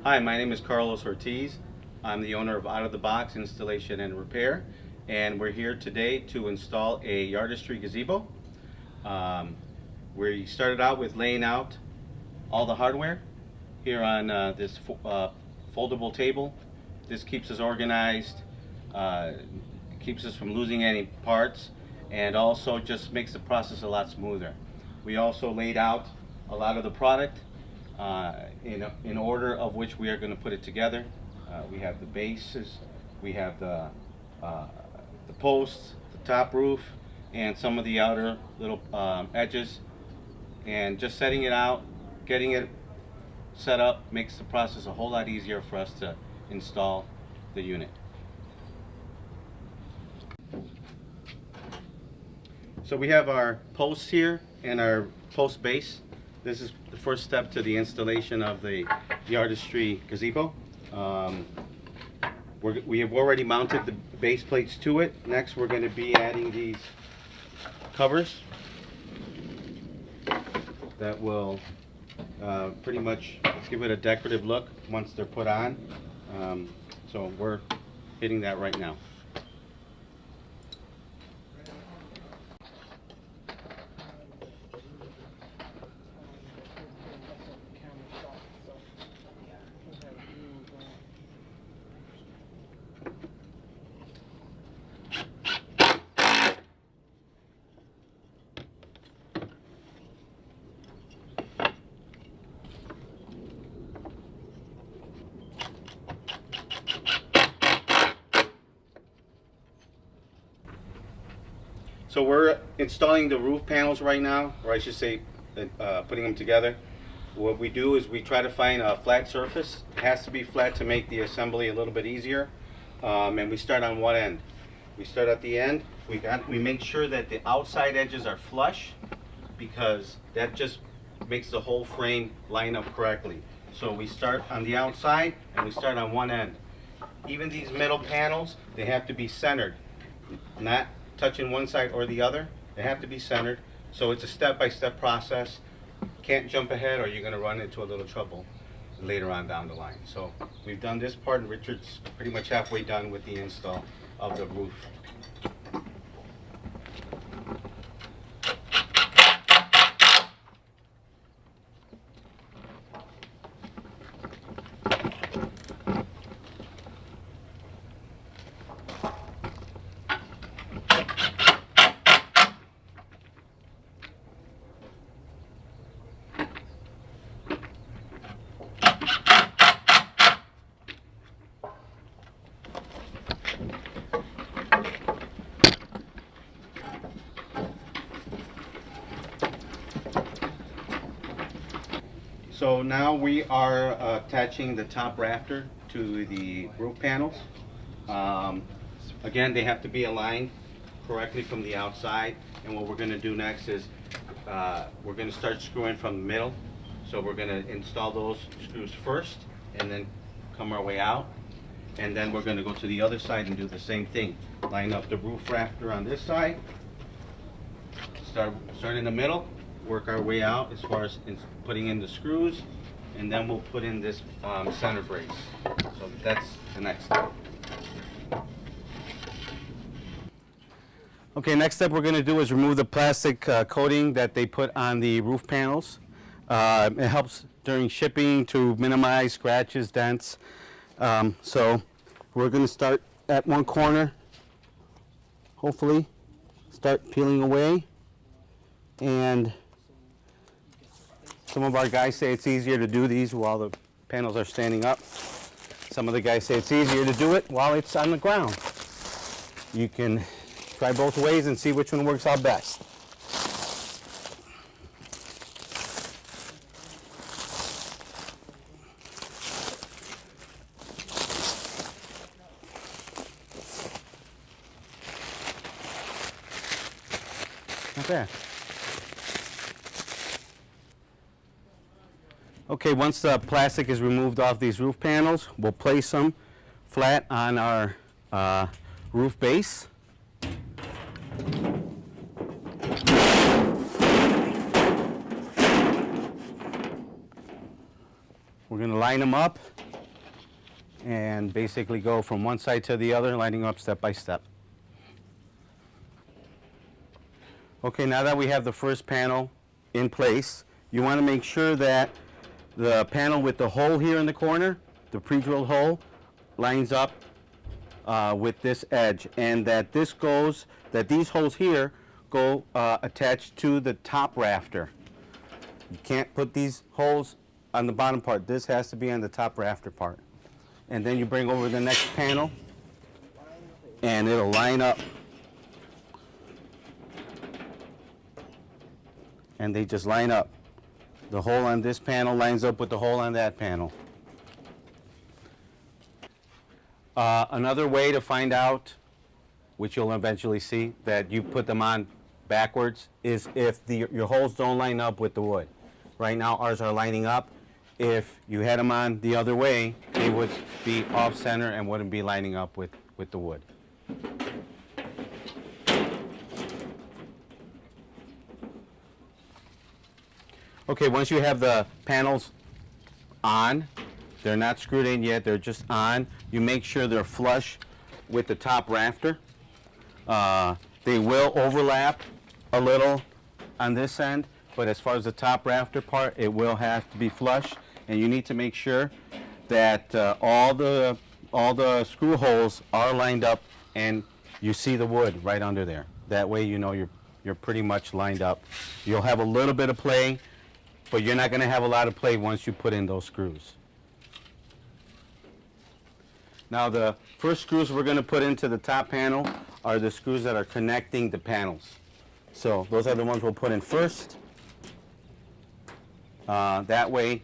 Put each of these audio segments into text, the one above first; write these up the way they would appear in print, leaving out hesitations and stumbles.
Hi, my name is Carlos Ortiz. I'm the owner of Out of the Box Installation and Repair, and we're here today to install a Yardistry gazebo. We started out with laying out all the hardware here on this foldable table. This keeps us organized, keeps us from losing any parts, and also just makes the process a lot smoother. We also laid out a lot of the product in order of which we are going to put it together. We have the bases, we have the posts, the top roof, and some of the outer little edges. And just setting it out, getting it set up, makes the process a whole lot easier for us to install the unit. So we have our posts here and our post base. This is the first step to the installation of the Yardistry gazebo. We have already mounted the base plates to it. Next we're going to be adding these covers that will pretty much give it a decorative look once they're put on. So we're hitting that right now. So we're installing the roof panels right now, or I should say putting them together. What we do is we try to find a flat surface. It has to be flat to make the assembly a little bit easier. And we start on one end. We start at the end. We make sure that the outside edges are flush, because that just makes the whole frame line up correctly. So we start on the outside and we start on one end. Even these middle panels, they have to be centered, not touching one side or the other. They have to be centered. So it's a step-by-step process. Can't jump ahead or you're going to run into a little trouble later on down the line. So we've done this part, and Richard's pretty much halfway done with the install of the roof. So now we are attaching the top rafter to the roof panels. Again, they have to be aligned correctly from the outside. And what we're going to do next is we're going to start screwing from the middle. So we're going to install those screws first and then come our way out. And then we're going to go to the other side and do the same thing. Line up the roof rafter on this side. Start in the middle. Work our way out as far as putting in the screws, and then we'll put in this center brace. So that's the next step. Okay, next step we're going to do is remove the plastic coating that they put on the roof panels. It helps during shipping to minimize scratches, dents. So we're going to start at one corner, hopefully start peeling away. And some of our guys say it's easier to do these while the panels are standing up. Some of the guys say it's easier to do it while it's on the ground. You can try both ways and see which one works out best. Okay. Okay, once the plastic is removed off these roof panels, we'll place them flat on our roof base. We're going to line them up and basically go from one side to the other, lining up step by step. Okay, now that we have the first panel in place, you want to make sure that the panel with the hole here in the corner, the pre-drilled hole, lines up with this edge, and that these holes here go attached to the top rafter. You can't put these holes on the bottom part. This has to be on the top rafter part. And then you bring over the next panel, and it'll line up. And they just line up. The hole on this panel lines up with the hole on that panel. Another way to find out, which you'll eventually see, that you put them on backwards, is if your holes don't line up with the wood. Right now ours are lining up. If you had them on the other way, they would be off center and wouldn't be lining up with the wood. Okay, once you have the panels on, they're not screwed in yet, they're just on, you make sure they're flush with the top rafter. They will overlap a little on this end, but as far as the top rafter part, it will have to be flush, and you need to make sure that all the screw holes are lined up and you see the wood right under there. That way you know you're pretty much lined up. You'll have a little bit of play, but you're not going to have a lot of play once you put in those screws. Now the first screws we're going to put into the top panel are the screws that are connecting the panels. So those are the ones we'll put in first. That way,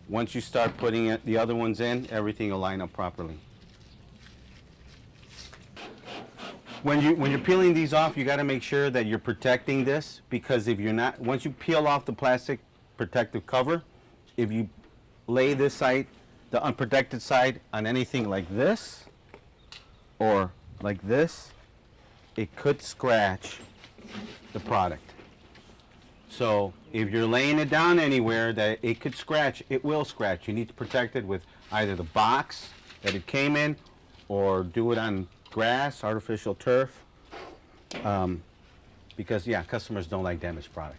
once you start putting the other ones in, everything will line up properly. When you're peeling these off, you got to make sure that you're protecting this, because if you're not, once you peel off the plastic protective cover, if you lay this side, the unprotected side, on anything like this or like this, it could scratch the product. So if you're laying it down anywhere that it could scratch, it will scratch. You need to protect it with either the box that it came in, or do it on grass, artificial turf, because yeah, customers don't like damaged product.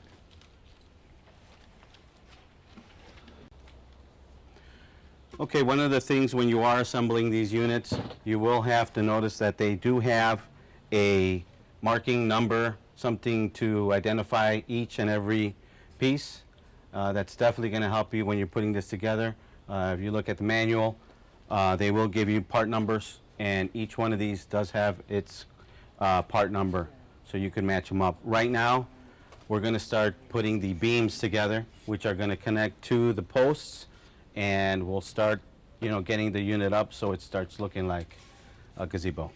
Okay, one of the things when you are assembling these units, you will have to notice that they do have a marking number, something to identify each and every piece. That's definitely going to help you when you're putting this together. If you look at the manual, they will give you part numbers, and each one of these does have its part number, so you can match them up. Right now, we're going to start putting the beams together, which are going to connect to the posts, and we'll start, getting the unit up so it starts looking like a gazebo.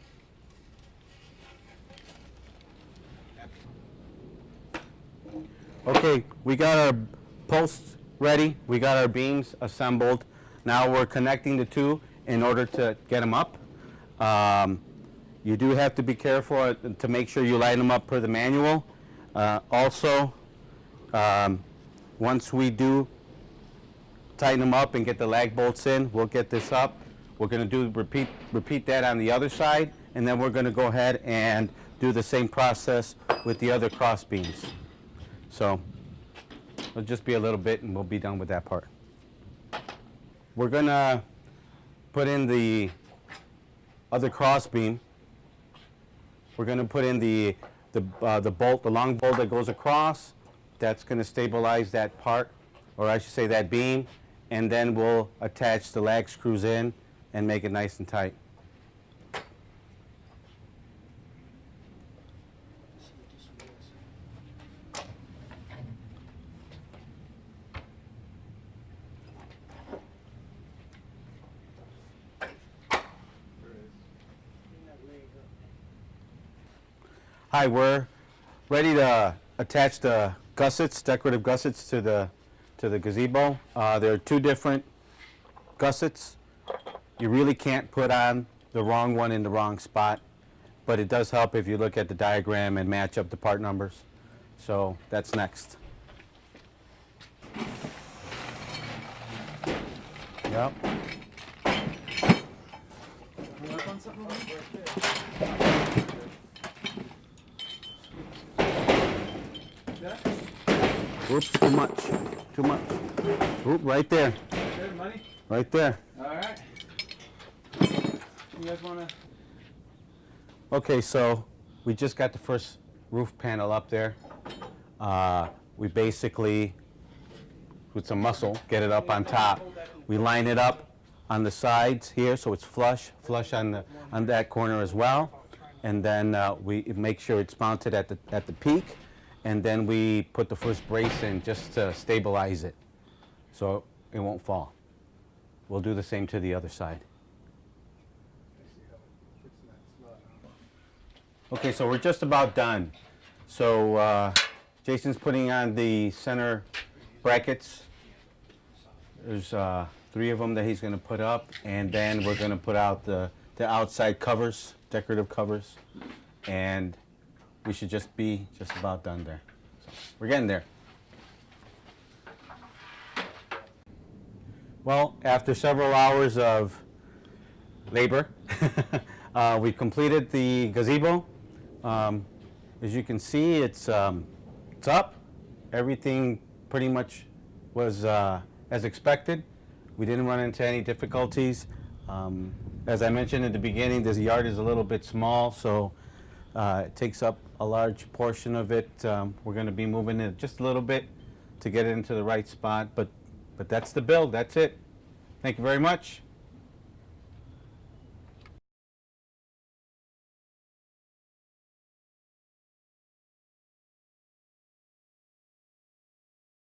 Okay, we got our posts ready, we got our beams assembled. Now we're connecting the two in order to get them up. You do have to be careful to make sure you line them up per the manual. Also, once we do tighten them up and get the lag bolts in, we'll get this up. We're going to repeat that on the other side, and then we're going to go ahead and do the same process with the other cross beams. So it'll just be a little bit and we'll be done with that part. We're going to put in the other cross beam. We're going to put in the bolt, the long bolt that goes across. That's going to stabilize that part, or I should say that beam, and then we'll attach the lag screws in and make it nice and tight. Hi, we're ready to attach the gussets, decorative gussets, to the gazebo. There are two different gussets. You really can't put on the wrong one in the wrong spot, but it does help if you look at the diagram and match up the part numbers. So that's next. Yep. something over there? Oops, too much. Too much. Oop, right there. Good money? Right there. Alright. You guys wanna? Okay, so we just got the first roof panel up there. We basically, with some muscle, get it up on top. We line it up on the sides here so it's flush on that corner as well. And then we make sure it's mounted at the peak. And then we put the first brace in just to stabilize it so it won't fall. We'll do the same to the other side. Okay, so we're just about done. So Jason's putting on the center brackets. There's 3 of them that he's going to put up, and then we're going to put out the outside covers, decorative covers, and we should just be just about done there. So we're getting there. Well, after several hours of labor, we completed the gazebo. As you can see, it's up. Everything pretty much was as expected. We didn't run into any difficulties. As I mentioned at the beginning, this yard is a little bit small, so it takes up a large portion of it. We're going to be moving it just a little bit to get it into the right spot, but that's the build. That's it. Thank you very much.